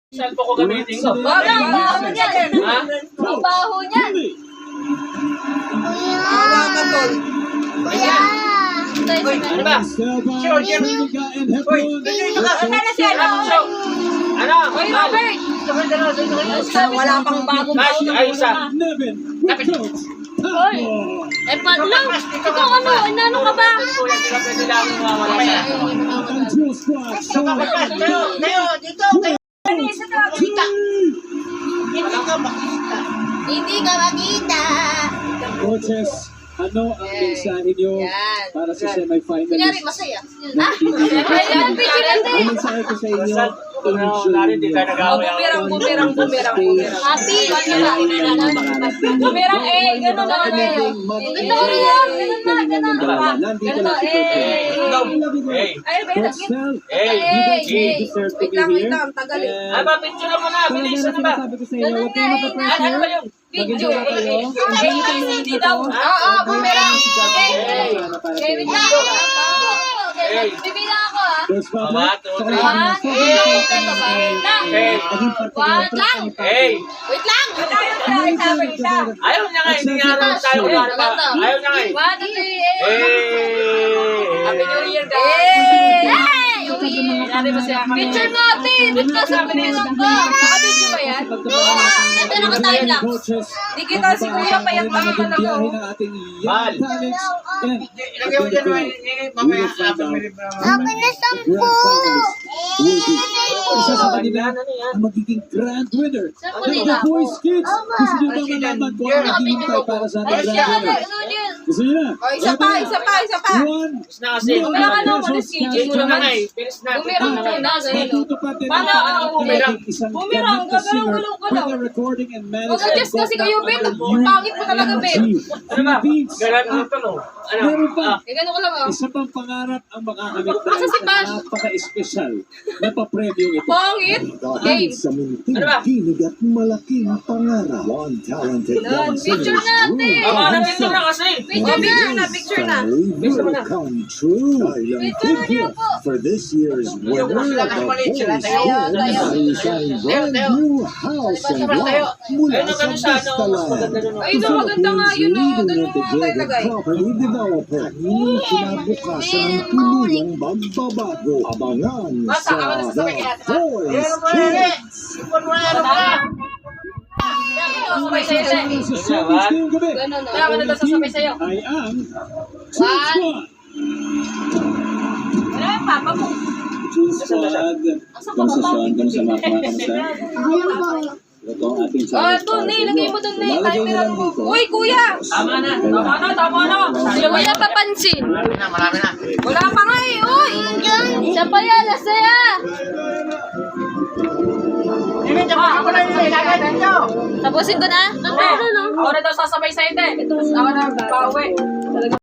Saan po ko gamitin ko? Wag ang baho niyan. Ha? Ang baho niyan. Awa ka, tol. Ano ba? Sure, Uy, Ano na siya? Ano? Uy, Robert. Wala pang bagong Nice, baon. ay isa. Uy. Eh, paano lang? Ikaw ano? Inano ka ba? Kuya, di ba pwede lang mawala siya? Tayo, dito. Hindi ka makita. Coaches, ano ang mensahe nyo Yan. para sa Kunyari, semi-finalists? masaya. Ah? Ayan, picture natin. Ang mensahe ko sa inyo, Dari, di tayo nag-away. Bumirang. Happy. Bumirang eh. Ganun na ano eh. Ganun na yan. Ganun na. Nandito lang si Coach. Hey, Ay, meron. Coach Mel, hey, you deserve to Wait be lang, here. ang tagal eh. Ay, ba, picture mo na. Bilis, ano ba? Sinasabi ko sa inyo, huwag kayong Ano mapapressure. ba yung? Video. Enjoy kayo Hindi dito. daw. Oo, bumirang. Okay. Hey. Okay, wait lang. Okay, bibilang ako ah. First Tama, public, two, sa three. kanya One, na wait lang. Hey. One lang. Hey. Wait lang. Ayaw niya nga, hindi nga raw tayo wala pa. Ayaw niya nga eh. 1, 2, 3, Hey. Happy New Year, guys! Hey! Picture natin! Dito sa pinilang ko! Naka-video ba yan? Ito, naka-time lang. Di kita si Kuya, payat lang ang mata ko. Bal. Ilagay mo dyan, mamaya. Akin na 10. Isa sa kanila ang magiging grand winner. Saan po Ang nila? The Voice Kids. Gusto nyo ba malaman kung ano naghihintay para sa ating Ay, grand ano, winner? ano yun? Gusto nyo na? O, isa pa. 1 Bilis na kasi. Wala ka na, umalis si Bilis mo na nga eh. Bilis na. Bumirang ka na, ganyan. Paano ako bumirang? Bumirang, gagalaw ka daw. recording and Huwag adjust kasi kayo, Bet. Pangit mo talaga, Bet. Ano ba? Ganun mo ito, no? Ano? Meron pa. Eh, gano'n ko lang, oh. Isa pang pangarap ang makakamit Asa si ng Bash? napaka-espesyal na papremyo ito. Pangit. Game. Sa munting Ano ba? ginig at malaking pangarap. One talented young Picture singer's natin. dream Aba, nandito na kasi. Picture na. finally will come true. Ang Picture na big niyo gift po. for this year's winner of the Voice Kids ay isang brand new house and lot mula Ayun ang sa ano sa ano, mas maganda Vistaland. nun. Ay, ito maganda nga yun, oh. Doon mo Integrated ilagay. property developer. Yung kinabukasan ng tuluyang magbabago. Abangan sa The Voice Kids. Sabay sa'yo, Sen. Sa Savage ngayong gabi, Ganun, oh. Kaya ka sasabay sa'yo. ay ang One. Squad. Wala yung papa mo. Squad. Kamusta Sean? Kamusta Mark? Kamusta? Ito ang ating Oh, doon, ilagay mo doon, timeran mo. Uy, kuya! Tama na. Tama na. Hindi mo yan papansin. Marami na. Wala pa nga eh, uy! Siya pa yan, nasaya! Tapusin ko na? Ano, no? Ako na daw sasabay sa'yo, te. Ako na pauwi. Talaga